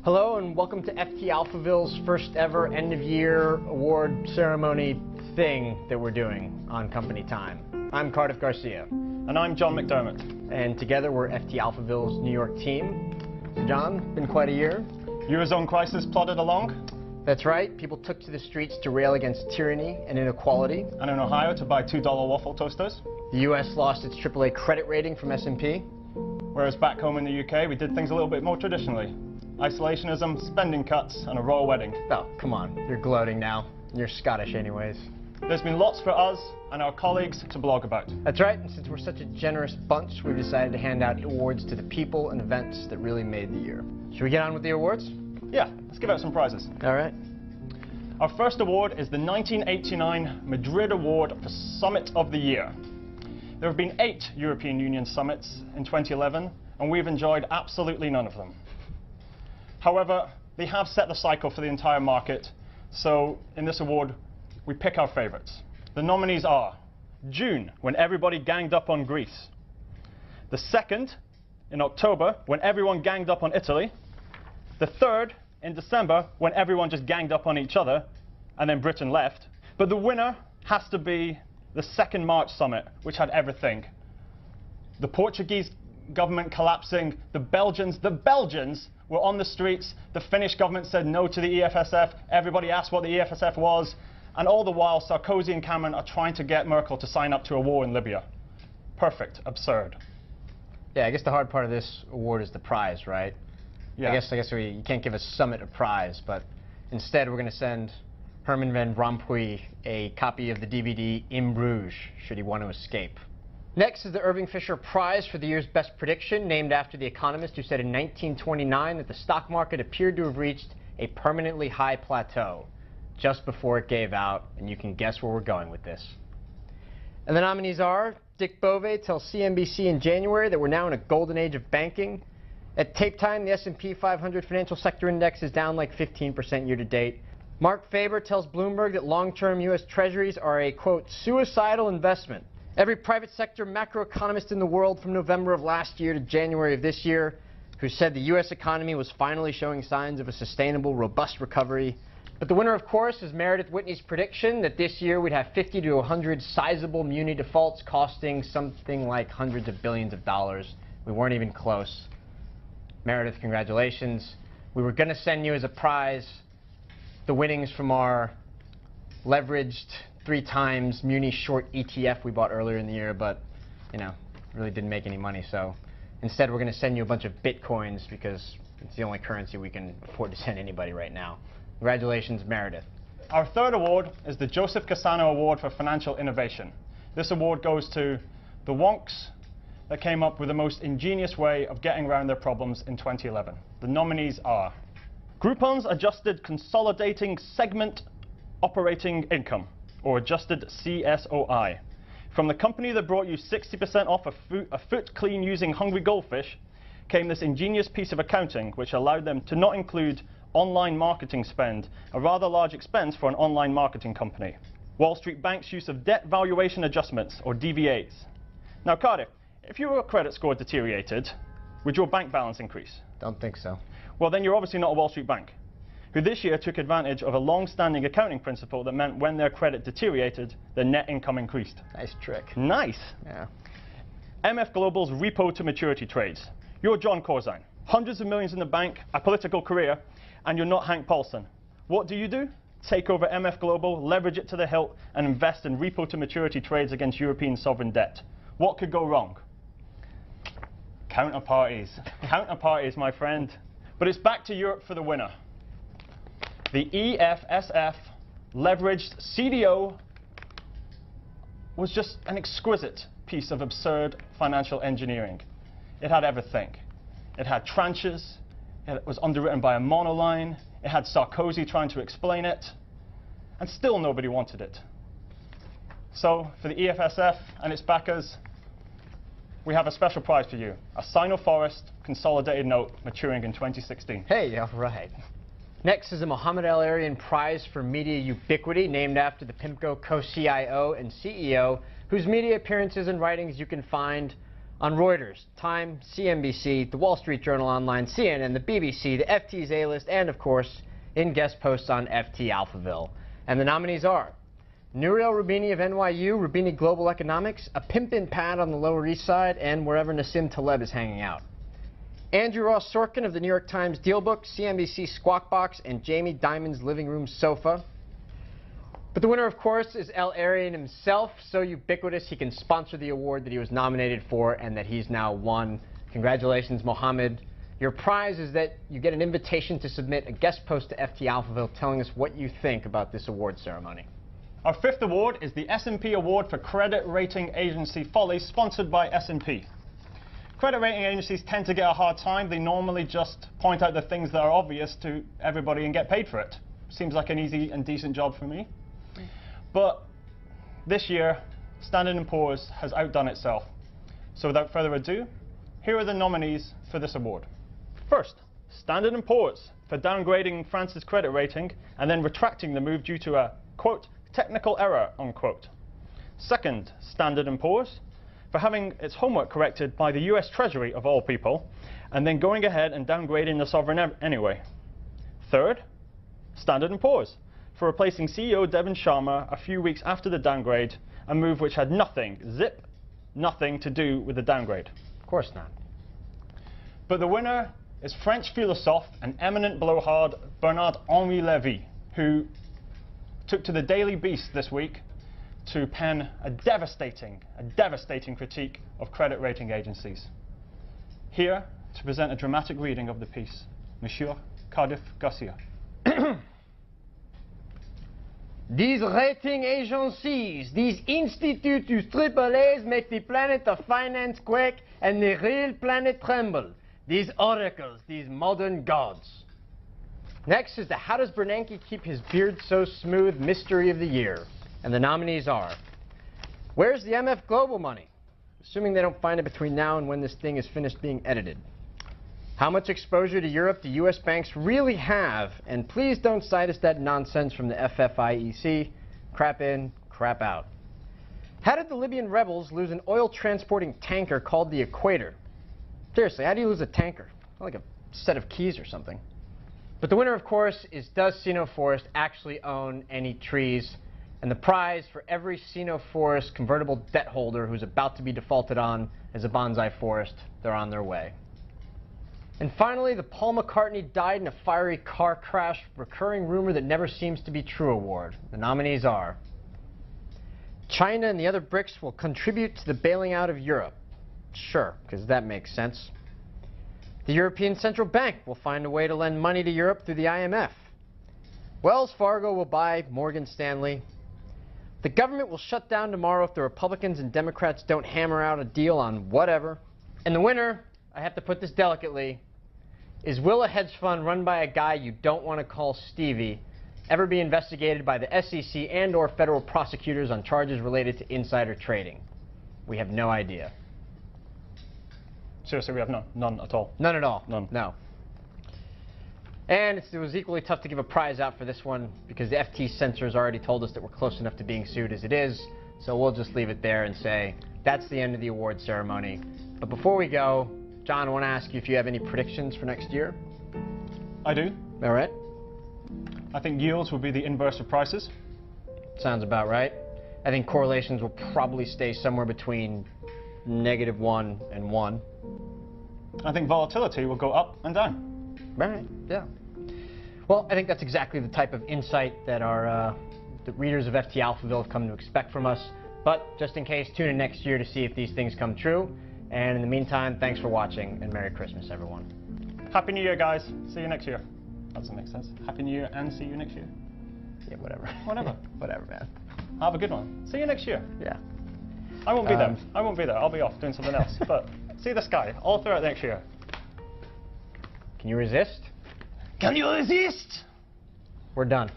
Hello and welcome to FT Alphaville's first ever end of year award ceremony thing that we're doing on company time. I'm Cardiff Garcia. And I'm John McDermott. And together we're FT Alphaville's New York team. So John, been quite a year. Eurozone crisis plodded along. That's right. People took to the streets to rail against tyranny and inequality. And in Ohio to buy $2 waffle toasters. The US lost its AAA credit rating from S&P. Whereas back home in the UK, we did things a little bit more traditionally. Isolationism, spending cuts, and a royal wedding. Oh, come on. You're gloating now. You're Scottish anyways. There's been lots for us and our colleagues to blog about. That's right, and since we're such a generous bunch, we've decided to hand out awards to the people and events that really made the year. Should we get on with the awards? Yeah, let's give out some prizes. All right. Our first award is the 1989 Madrid Award for Summit of the Year. There have been 8 European Union summits in 2011, and we've enjoyed absolutely none of them. However, they have set the cycle for the entire market, so in this award, we pick our favorites. The nominees are June, when everybody ganged up on Greece. The 2nd, in October, when everyone ganged up on Italy. The 3rd, in December, when everyone just ganged up on each other, and then Britain left. But the winner has to be the 2nd March summit, which had everything. The Portuguese government collapsing, the Belgians were on the streets, the Finnish government said no to the EFSF, everybody asked what the EFSF was, and all the while Sarkozy and Cameron are trying to get Merkel to sign up to a war in Libya. Perfect, absurd. Yeah, I guess the hard part of this award is the prize, right? Yeah. I guess you can't give a summit a prize, but instead we're going to send Herman Van Rompuy a copy of the DVD In Bruges, should he want to escape. Next is the Irving Fisher Prize for the year's best prediction, named after the economist who said in 1929 that the stock market appeared to have reached a permanently high plateau just before it gave out, and you can guess where we're going with this. And the nominees are Dick Bove tells CNBC in January that we're now in a golden age of banking. At tape time, the S&P 500 Financial Sector Index is down like 15% year to date. Mark Faber tells Bloomberg that long-term U.S. Treasuries are a, quote, suicidal investment. Every private sector macroeconomist in the world from November of last year to January of this year who said the U.S. economy was finally showing signs of a sustainable, robust recovery. But the winner, of course, is Meredith Whitney's prediction that this year we'd have 50 to 100 sizable muni defaults costing something like hundreds of billions of dollars. We weren't even close. Meredith, congratulations. We were going to send you as a prize the winnings from our leveraged 3 times muni short ETF we bought earlier in the year, but, you know, really didn't make any money. So instead, we're going to send you a bunch of Bitcoins because it's the only currency we can afford to send anybody right now. Congratulations, Meredith. Our 3rd award is the Joseph Cassano Award for Financial Innovation. This award goes to the wonks that came up with the most ingenious way of getting around their problems in 2011. The nominees are Groupon's Adjusted Consolidating Segment Operating Income, or adjusted CSOI. From the company that brought you 60% off a foot clean using hungry goldfish came this ingenious piece of accounting which allowed them to not include online marketing spend, a rather large expense for an online marketing company. Wall Street Bank's use of debt valuation adjustments, or DVAs. Now, Cardiff, if your credit score deteriorated, would your bank balance increase? Don't think so. Well, then you're obviously not a Wall Street Bank, who this year took advantage of a long-standing accounting principle that meant when their credit deteriorated, their net income increased. Nice trick. Nice. Yeah. MF Global's repo to maturity trades. You're John Corzine, hundreds of millions in the bank, a political career, and you're not Hank Paulson. What do? Take over MF Global, leverage it to the hilt, and invest in repo to maturity trades against European sovereign debt. What could go wrong? Counterparties. Counterparties, my friend. But it's back to Europe for the winner. The EFSF leveraged CDO was just an exquisite piece of absurd financial engineering. It had everything. It had tranches. It was underwritten by a monoline. It had Sarkozy trying to explain it. And still nobody wanted it. So for the EFSF and its backers, we have a special prize for you. A Sino-Forest consolidated note maturing in 2016. Hey, all right. Next is a Mohamed El-Arian Prize for Media Ubiquity, named after the PIMCO co-CIO and CEO, whose media appearances and writings you can find on Reuters, Time, CNBC, The Wall Street Journal Online, CNN, the BBC, the FT's A-List, and of course, in guest posts on FT Alphaville. And the nominees are Nouriel Roubini of NYU, Roubini Global Economics, a pimpin' pad on the Lower East Side, and wherever Nassim Taleb is hanging out. Andrew Ross Sorkin of the New York Times Dealbook, CNBC Squawk Box, and Jamie Dimon's Living Room Sofa. But the winner, of course, is El Arian himself, so ubiquitous he can sponsor the award that he was nominated for and that he's now won. Congratulations, Mohammed. Your prize is that you get an invitation to submit a guest post to FT Alphaville telling us what you think about this award ceremony. Our fifth award is the S&P Award for Credit Rating Agency Folly, sponsored by S&P. Credit rating agencies tend to get a hard time. They normally just point out the things that are obvious to everybody and get paid for it. Seems like an easy and decent job for me. But this year, Standard & Poor's has outdone itself. So without further ado, here are the nominees for this award. First, Standard & Poor's for downgrading France's credit rating and then retracting the move due to a, quote, technical error, unquote. Second, Standard & Poor's for having its homework corrected by the US Treasury, of all people, and then going ahead and downgrading the sovereign anyway. Third, Standard & Poor's for replacing CEO Devin Sharma a few weeks after the downgrade, a move which had nothing, zip, nothing to do with the downgrade. Of course not. But the winner is French philosophe and eminent blowhard Bernard-Henri Lévy, who took to the Daily Beast this week to pen a devastating critique of credit rating agencies. Here to present a dramatic reading of the piece, Monsieur Cardiff Garcia. These rating agencies, these institutes whose AAAs make the planet of finance quake and the real planet tremble. These oracles, these modern gods. Next is the How Does Bernanke Keep His Beard So Smooth Mystery of the Year. And the nominees are, where's the MF Global money? Assuming they don't find it between now and when this thing is finished being edited. How much exposure to Europe do U.S. banks really have? And please don't cite us that nonsense from the FFIEC. Crap in, crap out. How did the Libyan rebels lose an oil transporting tanker called the Equator? Seriously, how do you lose a tanker? Like a set of keys or something. But the winner, of course, is does Sino Forest actually own any trees? And the prize for every Sino Forest convertible debt holder who's about to be defaulted on is a bonsai forest. They're on their way. And finally, the Paul McCartney died in a fiery car crash, recurring rumor that never seems to be true award. The nominees are China and the other BRICS will contribute to the bailing out of Europe. Sure, because that makes sense. The European Central Bank will find a way to lend money to Europe through the IMF. Wells Fargo will buy Morgan Stanley. The government will shut down tomorrow if the Republicans and Democrats don't hammer out a deal on whatever. And the winner, I have to put this delicately, is will a hedge fund run by a guy you don't want to call Stevie ever be investigated by the SEC and or federal prosecutors on charges related to insider trading? We have no idea. Seriously, we have none at all. None at all. None. No. And it was equally tough to give a prize out for this one because the FT censors already told us that we're close enough to being sued as it is. So we'll just leave it there and say that's the end of the award ceremony. But before we go, John, I want to ask you if you have any predictions for next year. I do. All right. I think yields will be the inverse of prices. Sounds about right. I think correlations will probably stay somewhere between -1 and 1. I think volatility will go up and down. Right, yeah. Well, I think that's exactly the type of insight that our the readers of FT Alphaville have come to expect from us. But just in case, tune in next year to see if these things come true. And in the meantime, thanks for watching, and Merry Christmas, everyone. Happy New Year, guys. See you next year. That doesn't make sense. Happy New Year and see you next year. Yeah, whatever. Whatever. Whatever, man. Have a good one. See you next year. Yeah. I won't be there. I won't be there. I'll be off doing something else. But see the sky all throughout next year. Can you resist? Can you resist? We're done.